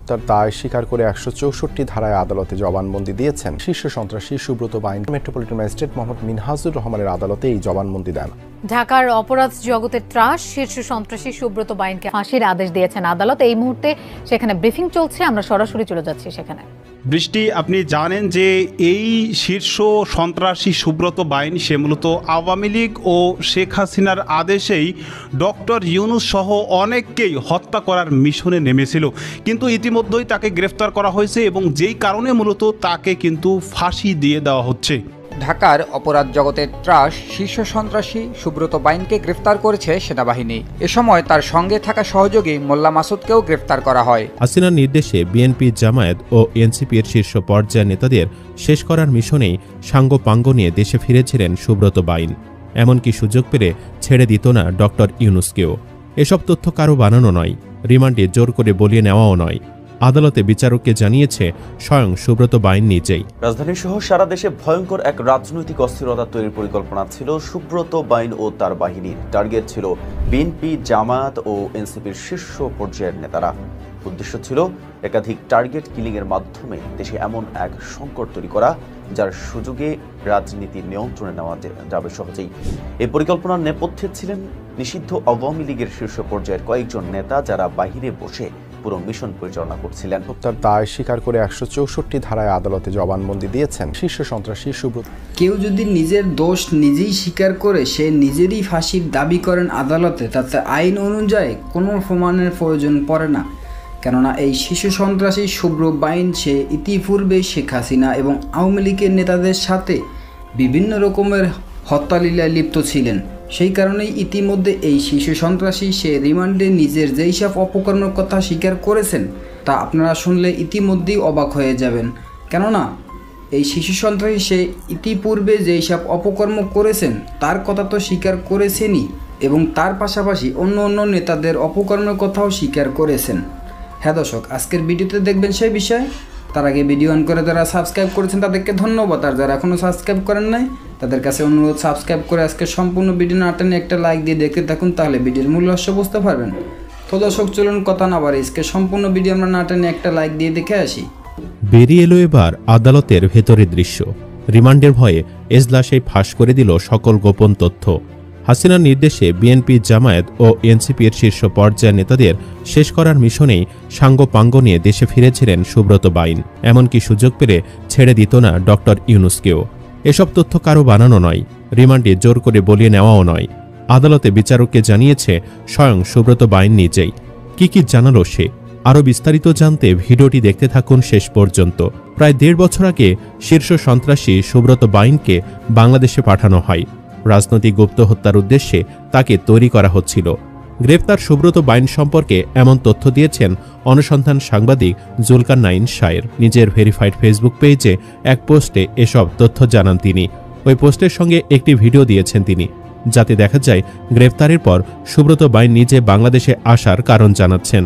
হত্যার দায় স্বীকার করে ১৬৪ ধারায় আদালতে জবানবন্দি দিয়েছেন শীর্ষ সন্ত্রাসী সুব্রত বাইন। মেট্রোপলিটন ম্যাজিস্ট্রেট মোহাম্মদ মিনহাজুর রহমানের আদালতে এই জবানবন্দি দেন। ঢাকার অপরাধ জগতের ত্রাস শীর্ষ সন্ত্রাসী সুব্রত বাইনকে ফাঁসির আদেশ দিয়েছেন আদালত। এই মুহূর্তে সেখানে ব্রিফিং চলছে, আমরা সরাসরি চলে যাচ্ছি সেখানে। বৃষ্টি, আপনি জানেন যে এই শীর্ষ সন্ত্রাসী সুব্রত বাইন সে মূলত আওয়ামী লীগ ও শেখ হাসিনার আদেশেই ডক্টর ইউনূস সহ অনেককেই হত্যা করার মিশনে নেমেছিল, কিন্তু ইতিমধ্যেই তাকে গ্রেফতার করা হয়েছে এবং যেই কারণে মূলত তাকে কিন্তু ফাঁসি দিয়ে দেওয়া হচ্ছে। ঢাকার অপরাধ জগতের ত্রাস শীর্ষ সন্ত্রাসী সুব্রত বাইনকে গ্রেফতার করেছে সেনাবাহিনী। এ সময় তার সঙ্গে থাকা সহযোগী মোল্লা মাসুদকেও গ্রেফতার করা হয়। হাসিনার নির্দেশে বিএনপি, জামায়াত ও এনসিপির শীর্ষ পর্যায়ের নেতাদের শেষ করার মিশনেই সাঙ্গপাঙ্গ নিয়ে দেশে ফিরেছিলেন সুব্রত বাইন। এমনকি সুযোগ পেলে ছেড়ে দিত না ডক্টর ইউনূসকেও। এসব তথ্য কারো বানানো নয়, রিমান্ডে জোর করে বলিয়ে নেওয়াও নয়। আদালতে বিচারককে জানিয়েছে স্বয়ং সুব্রত বাইন নিজেই। রাজধানী সহ সারা দেশে ভয়ঙ্কর এক রাজনৈতিক অস্থিরতা তৈরির পরিকল্পনা ছিল সুব্রত বাইন ও তার বাহিনীর। টার্গেট ছিল বিএনপি, জামায়াত ও এনসিপির শীর্ষ পর্যায়ের নেতারা। উদ্দেশ্য ছিল একাধিক টার্গেট কিলিং এর মাধ্যমে দেশে এমন এক সংকট তৈরি করা যার সুযোগে রাজনীতি নিয়ন্ত্রণে নেওয়া যাবে সহজেই। এই পরিকল্পনার নেপথ্যে ছিলেন নিষিদ্ধ আওয়ামী লীগের শীর্ষ পর্যায়ের কয়েকজন নেতা, যারা বাহিরে বসে পুরো মিশন পরিচালনা করছিলেন। হত্যার দায় স্বীকার করে ১৬৪ ধারায় আদালতে জবানবন্দি দিয়েছেন শীর্ষ সন্ত্রাসী সুব্রত। কেউ যদি নিজের দোষ নিজেই স্বীকার করে সে নিজেরই ফাঁসির দাবি করেন আদালতে, তাতে আইন অনুযায়ী কোনো প্রমাণের প্রয়োজন পড়ে না। কেননা এই শিশু সন্ত্রাসী সুব্রত বাইন সে ইতিপূর্বে শেখ হাসিনা এবং আওয়ামী লীগের নেতাদের সাথে বিভিন্ন রকমের হত্যালীলায় লিপ্ত ছিলেন। সেই কারণেই ইতিমধ্যে এই শিশু সন্ত্রাসী সে রিমান্ডে নিজের যেই সব অপকর্মের কথা স্বীকার করেছেন তা আপনারা শুনলে ইতিমধ্যেই অবাক হয়ে যাবেন। কেননা এই শিশু সন্ত্রাসী সে ইতিপূর্বে যেই সব অপকর্ম করেছেন তার কথা তো স্বীকার করেছেনই, এবং তার পাশাপাশি অন্য নেতাদের অপকর্মের কথাও স্বীকার করেছেন। হ্যাঁ দর্শক, আজকের ভিডিওতে দেখবেন সেই বিষয়। তার আগে ভিডিও অন করে যারা সাবস্ক্রাইব করেছেন তাদেরকে ধন্যবাদ, আর যারা এখনও সাবস্ক্রাইব করেন নাই তাদের কাছে অনুরোধ সাবস্ক্রাইব করে আজকে সম্পূর্ণ ভিডিও না টেনে একটা লাইক দিয়ে দেখতে থাকুন, তাহলে ভিডিওর মূল রহস্য বুঝতে পারবেন। তো দর্শক চলুন কথা না বাড়ি আজকে সম্পূর্ণ ভিডিও আমরা না টেনে একটা লাইক দিয়ে দেখে আসি। বেরিয়ে এলো এবার আদালতের ভেতরের দৃশ্য। রিমান্ডের ভয়ে এজলাসেই ফাঁস করে দিল সকল গোপন তথ্য। হাসিনার নির্দেশে বিএনপি, জামায়াত ও এনসিপির শীর্ষ পর্যায়ের নেতাদের শেষ করার মিশনেই সাঙ্গপাঙ্গ নিয়ে দেশে ফিরেছিলেন সুব্রত বাইন। এমনকি সুযোগ পেলে ছেড়ে দিত না ডক্টর ইউনূসকেও। এসব তথ্য কারো বানানো নয়, রিমান্ডে জোর করে বলিয়ে নেওয়াও নয়। আদালতে বিচারককে জানিয়েছে স্বয়ং সুব্রত বাইন নিজেই। কি জানালো সে? আরও বিস্তারিত জানতে ভিডিওটি দেখতে থাকুন শেষ পর্যন্ত। প্রায় ১.৫ বছর আগে শীর্ষ সন্ত্রাসী সুব্রত বাইনকে বাংলাদেশে পাঠানো হয়। রাজনৈতিক গুপ্ত হত্যার উদ্দেশ্যে তাকে তৈরি করা হচ্ছিল। গ্রেপ্তার সুব্রত বাইন সম্পর্কে এমন তথ্য দিয়েছেন অনুসন্ধান সাংবাদিক জুলকারনাইন শায়ের। নিজের ভেরিফাইড ফেসবুক পেজে এক পোস্টে এসব তথ্য জানান তিনি। ওই পোস্টের সঙ্গে একটি ভিডিও দিয়েছেন তিনি, যাতে দেখা যায় গ্রেপ্তারের পর সুব্রত বাইন নিজে বাংলাদেশে আসার কারণ জানাচ্ছেন।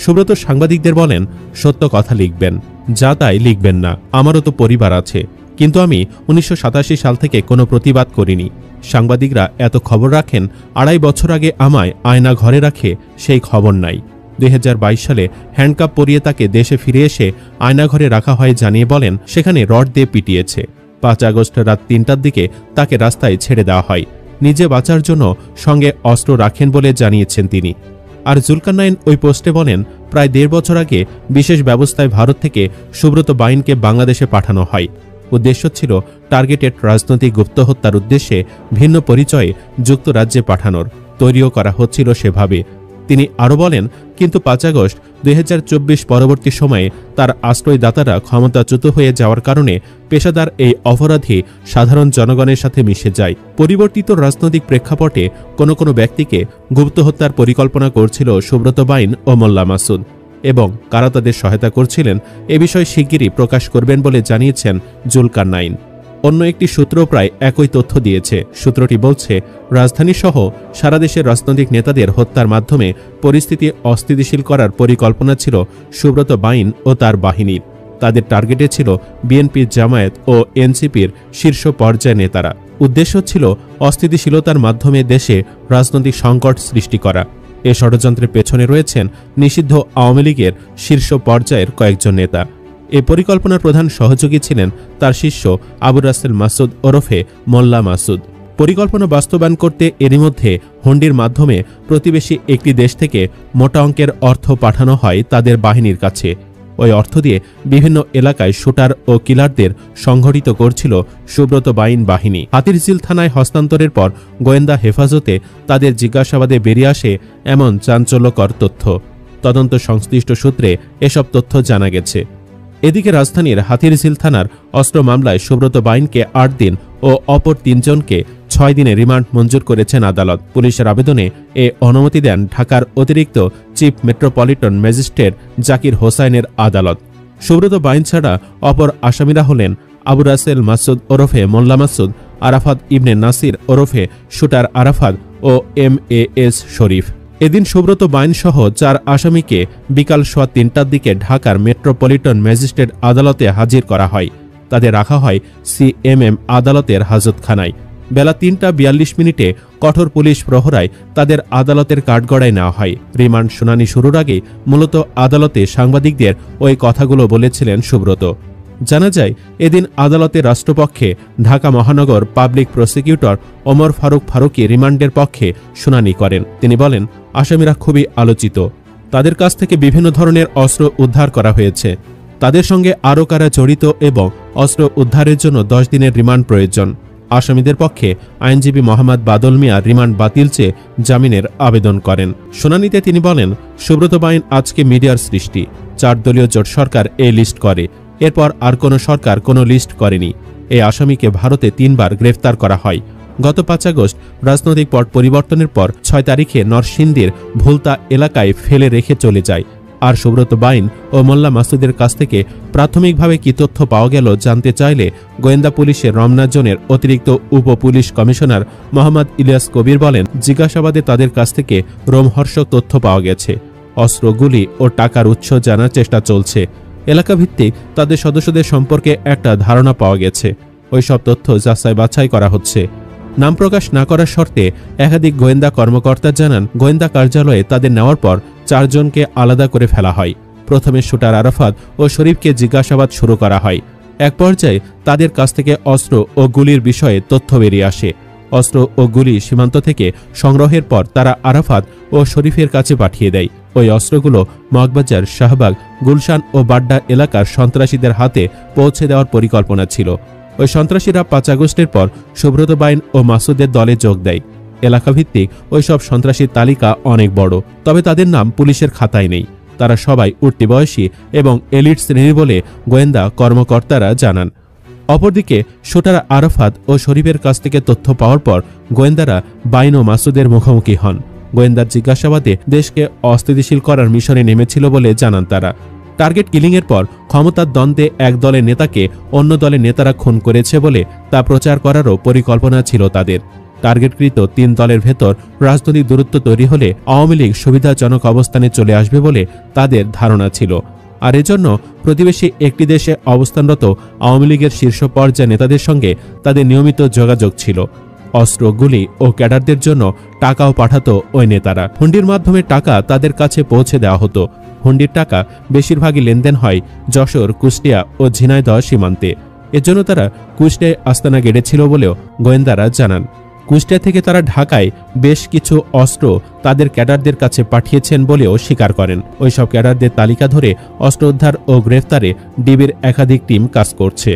সুব্রত সাংবাদিকদের বলেন, সত্য কথা লিখবেন, যা তাই লিখবেন না। আমারও তো পরিবার আছে, কিন্তু আমি ১৯৮৭ সাল থেকে কোনো প্রতিবাদ করিনি। সাংবাদিকরা এত খবর রাখেন, ২.৫ বছর আগে আমায় আয়না ঘরে রাখে সেই খবর নাই। ২০২২ সালে হ্যান্ডকাপ পরিয়ে তাকে দেশে ফিরে এসে আয়নাঘরে রাখা হয় জানিয়ে বলেন সেখানে রড দিয়ে পিটিয়েছে। ৫ আগস্ট রাত ৩টার দিকে তাকে রাস্তায় ছেড়ে দেওয়া হয়। নিজে বাঁচার জন্য সঙ্গে অস্ত্র রাখেন বলে জানিয়েছেন তিনি। আর জুলকারনাইন ওই পোস্টে বলেন, প্রায় ১.৫ বছর আগে বিশেষ ব্যবস্থায় ভারত থেকে সুব্রত বাইনকে বাংলাদেশে পাঠানো হয়। উদ্দেশ্য ছিল টার্গেটেড রাজনৈতিক গুপ্ত হত্যার উদ্দেশ্যে ভিন্ন পরিচয়ে যুক্তরাজ্যে পাঠানোর। তৈরিও করা হচ্ছিল সেভাবে। তিনি আরও বলেন, কিন্তু ৫ আগস্ট ২০২৪ পরবর্তী সময়ে তার আশ্রয়দাতারা ক্ষমতাচ্যুত হয়ে যাওয়ার কারণে পেশাদার এই অপরাধী সাধারণ জনগণের সাথে মিশে যায়। পরিবর্তিত রাজনৈতিক প্রেক্ষাপটে কোনো ব্যক্তিকে গুপ্ত হত্যার পরিকল্পনা করছিল সুব্রত বাইন ও মোল্লা মাসুদ, এবং কারা তাদের সহায়তা করছিলেন এ বিষয়ে শিগগিরই প্রকাশ করবেন বলে জানিয়েছেন জুলকারনাইন। অন্য একটি সূত্র প্রায় একই তথ্য দিয়েছে। সূত্রটি বলছে, রাজধানী সহ সারা দেশের রাজনৈতিক নেতাদের হত্যার মাধ্যমে পরিস্থিতি অস্থিতিশীল করার পরিকল্পনা ছিল সুব্রত বাইন ও তার বাহিনীর। তাদের টার্গেটে ছিল বিএনপি, জামায়াত ও এনসিপির শীর্ষ পর্যায়ের নেতারা। উদ্দেশ্য ছিল অস্থিতিশীলতার মাধ্যমে দেশে রাজনৈতিক সংকট সৃষ্টি করা। এ ষড়যন্ত্রের পেছনে রয়েছেন নিষিদ্ধ আওয়ামী লীগের শীর্ষ পর্যায়ের কয়েকজন নেতা। এ পরিকল্পনার প্রধান সহযোগী ছিলেন তার শিষ্য আবু রাসেল মাসুদ ওরফে মোল্লা মাসুদ। পরিকল্পনা বাস্তবায়ন করতে এরই মধ্যে হুন্ডির মাধ্যমে প্রতিবেশী একটি দেশ থেকে মোটা অঙ্কের অর্থ পাঠানো হয় তাদের বাহিনীর কাছে। ওই অর্থ দিয়ে বিভিন্ন এলাকায় শুটার ও কিলারদের সংগঠিত করছিল সুব্রত বাইন বাহিনী। হাতিরঝিল থানায় হস্তান্তরের পর গোয়েন্দা হেফাজতে তাদের জিজ্ঞাসাবাদে বেরিয়ে আসে এমন চাঞ্চল্যকর তথ্য। তদন্ত সংশ্লিষ্ট সূত্রে এসব তথ্য জানা গেছে। এদিকে রাজধানীর হাতিরঝিল থানার অস্ত্র মামলায় সুব্রত বাইনকে ৮ দিন ও অপর ৩ জনকে ৬ দিনের রিমান্ড মঞ্জুর করেছেন আদালত। পুলিশের আবেদনে এ অনুমতি দেন ঢাকার অতিরিক্ত চিফ মেট্রোপলিটন ম্যাজিস্ট্রেট জাকির হোসাইনের আদালত। সুব্রত বাইন ছাড়া অপর আসামিরা হলেন আবু রাসেল মাসুদ ওরফে মোল্লা মাসুদ, আরাফাত ইবনে নাসির ওরফে শুটার আরাফাত ও MAS শরীফ। এদিন সুব্রত বাইন সহ ৪ আসামিকে বিকাল ৩টার দিকে ঢাকার মেট্রোপলিটন ম্যাজিস্ট্রেট আদালতে হাজির করা হয়। তাদের রাখা হয় CMM আদালতের হাজতখানায়। বেলা ৩টা ৪২ কঠোর পুলিশ প্রহরায় তাদের আদালতের কাঠগড়ায় নেওয়া হয়। রিমান্ড শুনানি শুরুর আগে মূলত আদালতে সাংবাদিকদের ওই কথাগুলো বলেছিলেন সুব্রত। জানা যায়, এদিন আদালতে রাষ্ট্রপক্ষে ঢাকা মহানগর পাবলিক প্রসিকিউটর ওমর ফারুক ফারুকী রিমান্ডের পক্ষে শুনানি করেন। তিনি বলেন, আসামিরা খুবই আলোচিত। তাদের কাছ থেকে বিভিন্ন ধরনের অস্ত্র উদ্ধার করা হয়েছে। তাদের সঙ্গে আরও কারা জড়িত এবং অস্ত্র উদ্ধারের জন্য 10 দিনের রিমান্ড প্রয়োজন। আসামিদের পক্ষে আইনজীবী মোহাম্মদ বাদল মিয়া রিমান্ড বাতিল চেয়ে জামিনের আবেদন করেন। শুনানিতে তিনি বলেন, সুব্রত বাইন আজকে মিডিয়ার সৃষ্টি। 4 দলীয় জোট সরকার এই লিস্ট করে, এরপর আর কোনো সরকার কোনো লিস্ট করেনি। এই আসামিকে ভারতে 3 বার গ্রেফতার করা হয়। গত 5 আগস্ট রাজনৈতিক পট পরিবর্তনের পর 6 তারিখে নরসিংদীর ভুলতা এলাকায় ফেলে রেখে চলে যায়। আর সুব্রত বাইন ও মোল্লা মাসুদের কাছ থেকে প্রাথমিকভাবে কি তথ্য পাওয়া গেল জানতে চাইলে গোয়েন্দা পুলিশের রমনা জোনের অতিরিক্ত উপ পুলিশ কমিশনার মোহাম্মদ ইলিয়াস কবির বলেন, জিজ্ঞাসাবাদে তাদের কাছ থেকে রোমহর্ষক তথ্য পাওয়া গেছে। অস্ত্র, গুলি ও টাকার উৎস জানার চেষ্টা চলছে। এলাকা ভিত্তিক তাদের সদস্যদের সম্পর্কে একটা ধারণা পাওয়া গেছে। ওই সব তথ্য যাচাই বাছাই করা হচ্ছে। নাম প্রকাশ না করার শর্তে একাধিক গোয়েন্দা কর্মকর্তা জানান, গোয়েন্দা কার্যালয়ে তাদের নেওয়ার পর 4 জনকে আলাদা করে ফেলা হয়। প্রথমে শুটার আরাফাত ও শরীফকে জিজ্ঞাসাবাদ শুরু করা হয়। এক পর্যায়ে তাদের কাছ থেকে অস্ত্র ও গুলির বিষয়ে তথ্য বেরিয়ে আসে। অস্ত্র ও গুলি সীমান্ত থেকে সংগ্রহের পর তারা আরাফাত ও শরীফের কাছে পাঠিয়ে দেয়। ওই অস্ত্রগুলো মগবাজার, শাহবাগ, গুলশান ও বাড্ডা এলাকার সন্ত্রাসীদের হাতে পৌঁছে দেওয়ার পরিকল্পনা ছিল। ওই সন্ত্রাসীরা 5 আগস্টের পর সুব্রত বাইন ও মাসুদের দলে যোগ দেয়। এলাকাভিত্তিক ওইসব সন্ত্রাসীর তালিকা অনেক বড়, তবে তাদের নাম পুলিশের খাতায় নেই। তারা সবাই উঠতি বয়সী এবং এলিট শ্রেণীর বলে গোয়েন্দা কর্মকর্তারা জানান। অপরদিকে শুটার আরাফাত ও শরীফের কাছ থেকে তথ্য পাওয়ার পর গোয়েন্দারা বাইন ও মাসুদের মুখোমুখি হন। গোয়েন্দার জিজ্ঞাসাবাদে দেশকে অস্থিতিশীল করার মিশনে নেমেছিল বলে জানান তারা। টার্গেট কিলিংয়ের পর ক্ষমতার দ্বন্দ্বে এক দলের নেতাকে অন্য দলের নেতারা খুন করেছে বলে তা প্রচার করারও পরিকল্পনা ছিল তাদের। টার্গেটকৃত 3 দলের ভেতর রাজনৈতিক দূরত্ব তৈরি হলে আওয়ামী লীগ সুবিধাজনক অবস্থানে চলে আসবে বলে তাদের ধারণা ছিল। আর এজন্য প্রতিবেশী একটি দেশে অবস্থানরত আওয়ামী লীগের শীর্ষ পর্যায়ের নেতাদের সঙ্গে তাদের নিয়মিত যোগাযোগ ছিল। অস্ত্র, গুলি ও ক্যাডারদের জন্য টাকাও পাঠাতো ওই নেতারা। হুন্ডির মাধ্যমে টাকা তাদের কাছে পৌঁছে দেওয়া হতো। হুন্ডির টাকা বেশিরভাগই লেনদেন হয় যশোর, কুষ্টিয়া ও ঝিনাইদহ সীমান্তে। এজন্য তারা কুষ্টিয়ায় আস্তানা গেড়েছিল বলেও গোয়েন্দারা জানান। কুষ্টিয়া থেকে তারা ঢাকায় বেশ কিছু অস্ত্র তাদের ক্যাডারদের কাছে পাঠিয়েছেন বলেও স্বীকার করেন। ওইসব ক্যাডারদের তালিকা ধরে অস্ত্র উদ্ধার ও গ্রেফতারে ডিবির একাধিক টিম কাজ করছে।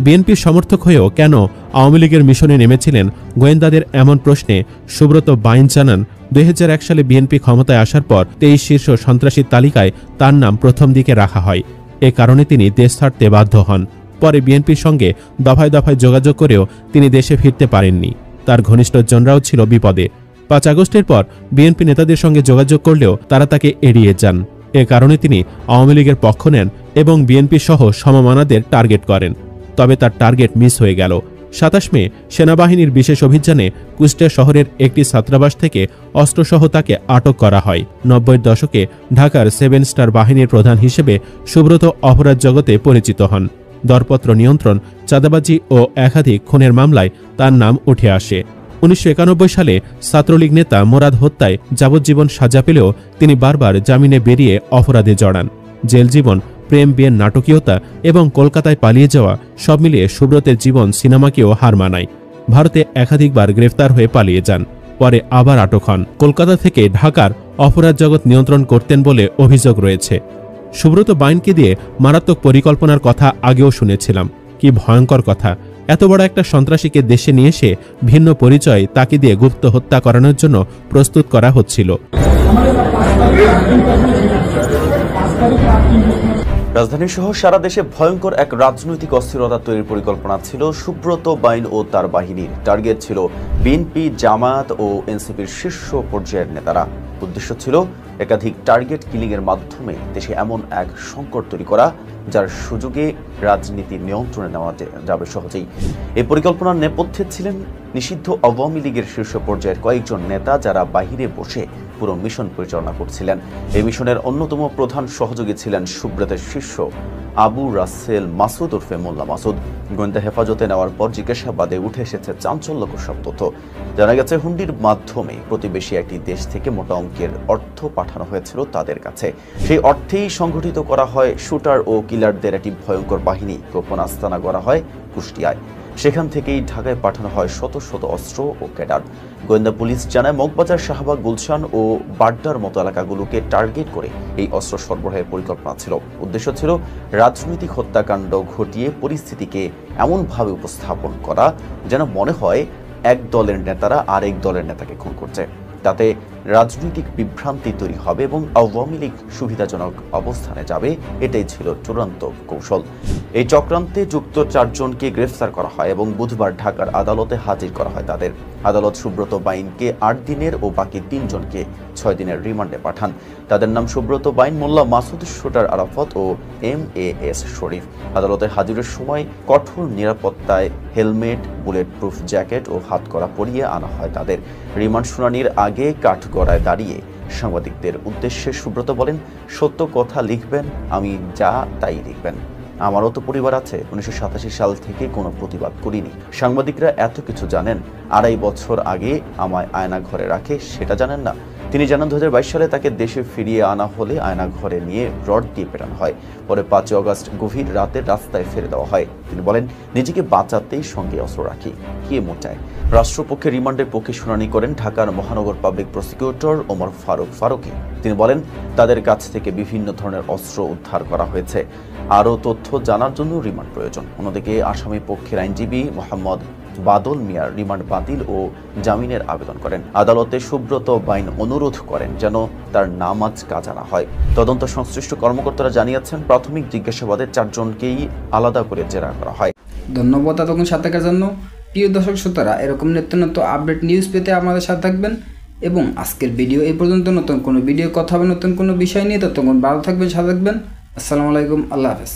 বিএনপির সমর্থক হয়েও কেন আওয়ামী লীগের মিশনে নেমেছিলেন গোয়েন্দাদের এমন প্রশ্নে সুব্রত বাইন জানান, 2001 সালে বিএনপি ক্ষমতায় আসার পর 23 শীর্ষ সন্ত্রাসীর তালিকায় তার নাম প্রথম দিকে রাখা হয়। এ কারণে তিনি দেশ ছাড়তে বাধ্য হন। পরে বিএনপির সঙ্গে দফায় দফায় যোগাযোগ করেও তিনি দেশে ফিরতে পারেননি। তার ঘনিষ্ঠজনরাও ছিল বিপদে। 5 আগস্টের পর বিএনপি নেতাদের সঙ্গে যোগাযোগ করলেও তারা তাকে এড়িয়ে যান। এ কারণে তিনি আওয়ামী লীগের পক্ষ নেন এবং বিএনপি সহ সমমানাদের টার্গেট করেন। তবে তার টার্গেট মিস হয়ে গেল। 27 মে সেনাবাহিনীর বিশেষ অভিযানে কুষ্টিয়া শহরের একটি ছাত্রাবাস থেকে অস্ত্রসহ তাকে আটক করা হয়। 90-এর দশকে ঢাকার 7 স্টার বাহিনীর প্রধান হিসেবে সুব্রত অপরাধ জগতে পরিচিত হন। দরপত্র নিয়ন্ত্রণ, চাঁদাবাজি ও একাধিক খুনের মামলায় তার নাম উঠে আসে। 1991 সালে ছাত্রলীগ নেতা মোরাদ হত্যায় যাবজ্জীবন সাজা পেলেও তিনি বারবার জামিনে বেরিয়ে অপরাধে জড়ান। জেল জীবন, প্রেম বিয়ের নাটকীয়তা এবং কলকাতায় পালিয়ে যাওয়া সব মিলিয়ে সুব্রতের জীবন সিনেমাকেও হার মানায়। ভারতে একাধিকবার গ্রেফতার হয়ে পালিয়ে যান, পরে আবার আটক হন। কলকাতা থেকে ঢাকার অপরাধ জগৎ নিয়ন্ত্রণ করতেন বলে অভিযোগ রয়েছে। সুব্রত বাইনকে দিয়ে মারাত্মক পরিকল্পনার কথা আগেও শুনেছিলাম। কি ভয়ঙ্কর কথা! এত বড় একটা সন্ত্রাসীকে দেশে নিয়ে এসে ভিন্ন পরিচয় তাকে দিয়ে গুপ্ত হত্যা করানোর জন্য প্রস্তুত করা হচ্ছিল। রাজধানী সহ সারা দেশে ভয়ঙ্কর এক রাজনৈতিক অস্থিরতা তৈরির পরিকল্পনা ছিল সুব্রত বাইন ও তার বাহিনীর। টার্গেট ছিল বিএনপি, জামায়াত ও এনসিপির শীর্ষ পর্যায়ের নেতারা। উদ্দেশ্য ছিল একাধিক টার্গেট কিলিং এর মাধ্যমে দেশে এমন এক সংকট তৈরি করা যার সুযোগে রাজনীতি নিয়ন্ত্রণে নেওয়া যাবে সহজেই। এই পরিকল্পনার নেপথ্যে ছিলেন নিষিদ্ধ আওয়ামী লীগের শীর্ষ পর্যায়ের কয়েকজন নেতা, যারা বাহিরে বসে পুরো মিশন পরিচালনা করছিলেন। এই মিশনের অন্যতম প্রধান সহযোগী ছিলেন সুব্রতের শিষ্য আবু রাসেল মাসুদ ওরফে মোল্লা মাসুদ। গোয়েন্দা হেফাজতে নেওয়ার পর জিজ্ঞাসাবাদে উঠে এসেছে চাঞ্চল্যকর সব তথ্য। জানা গেছে হুন্ডির মাধ্যমে প্রতিবেশী একটি দেশ থেকে মোটা অঙ্কের অর্থ পাঠানো হয়েছিল তাদের কাছে। সেই অর্থেই সংগঠিত করা হয় শুটার ও কিলারদের একটি ভয়ঙ্কর বাহিনী। গোপন আস্তানা গড়া হয় কুষ্টিয়ায়। সেখান থেকেই ঢাকায় পাঠানো হয় শত শত অস্ত্র ও ক্যাডার। গোয়েন্দা পুলিশ জানায়, মগবাজার, শাহবাগ, গুলশান ও বাড্ডার মতো এলাকাগুলোকে টার্গেট করে এই অস্ত্র সরবরাহের পরিকল্পনা ছিল। উদ্দেশ্য ছিল রাজনৈতিক হত্যাকাণ্ড ঘটিয়ে পরিস্থিতিকে এমনভাবে উপস্থাপন করা যেন মনে হয় এক দলের নেতারা আরেক দলের নেতাকে খুন করছে। তাতে রাজনৈতিক বিভ্রান্তি তৈরি হবে এবং আওয়ামী লীগ সুবিধাজনক অবস্থানে যাবে। এটাই ছিল চূড়ান্ত কৌশল। এই চক্রান্তে যুক্ত 4 জনকে গ্রেফতার করা হয় এবং বুধবার ঢাকার আদালতে হাজির করা হয় তাদের। আদালত সুব্রত বাইনকে 8 দিনের ও বাকি 3 জনকে 6 দিনের রিমান্ডে পাঠান। তাদের নাম সুব্রত বাইন, মোল্লা মাসুদ, শুটার আরাফাত ও MAS শরীফ। আদালতে হাজিরের সময় কঠোর নিরাপত্তায় হেলমেট, বুলেট প্রুফ জ্যাকেট ও হাতকড়া পরিয়ে আনা হয় তাদের। রিমান্ড শুনানির আগে কাঠগড়ায় দাঁড়িয়ে সাংবাদিকদের উদ্দেশ্যে সুব্রত বলেন, সত্য কথা লিখবেন, আমি যা তাই লিখবেন। আমারও তো পরিবার আছে। 1987 সাল থেকে কোনো প্রতিবাদ করিনি। সাংবাদিকরা এত কিছু জানেন। 2.5 বছর আগে আমায় আয়না ঘরে রাখে, সেটা জানেন না। তিনি জানান, 2022 সালে তাকে দেশে ফিরিয়ে আনা হলে আয়না ঘরে নিয়ে রড দিয়ে পেটানো হয়। পরে 5 আগস্ট গভীর রাতে রাস্তায় ফেলে দেওয়া হয়। তিনি বলেন, নিজেকে বাঁচাতেই সঙ্গে অস্ত্র রাখি। কে মোটায়? রাষ্ট্রপক্ষে রিমান্ডের পক্ষে শুনানি করেন ঢাকার মহানগর পাবলিক প্রসিকিউটর ওমর ফারুকী। তিনি বলেন, তাদের কাছ থেকে বিভিন্ন ধরনের অস্ত্র উদ্ধার করা হয়েছে। আরও তথ্য জানার জন্য রিমান্ড প্রয়োজন। অন্যদিকে আসামি পক্ষের আইনজীবী মোহাম্মদ বাদল মিয়ার রিমান্ড বাতিল ও জামিনের আবেদন করেন। আদালতে সুব্রত বাইন অনুরোধ করেন যেন তার নাম আজ কাজা না হয়। তদন্ত সংশ্লিষ্ট কর্মকর্তারা জানিয়েছেন, প্রাথমিক জিজ্ঞাসাবাদে 4 জনকেই আলাদা করে জেরা করা হয়। ধন্যবাদ এতক্ষণ সাথে থাকার জন্য। প্রিয় দর্শক শ্রোতারা, এরকম নিত্য নতুন আপডেট নিউজ পেতে আমাদের সাথে থাকবেন। এবং আজকের ভিডিও এই পর্যন্ত। নতুন কোনো ভিডিও কথা হবে নতুন কোনো বিষয় নিয়ে। ততক্ষণ ভালো থাকবেন, সাথে থাকবেন। আসসালামু আলাইকুম, আল্লাহ হাফেজ।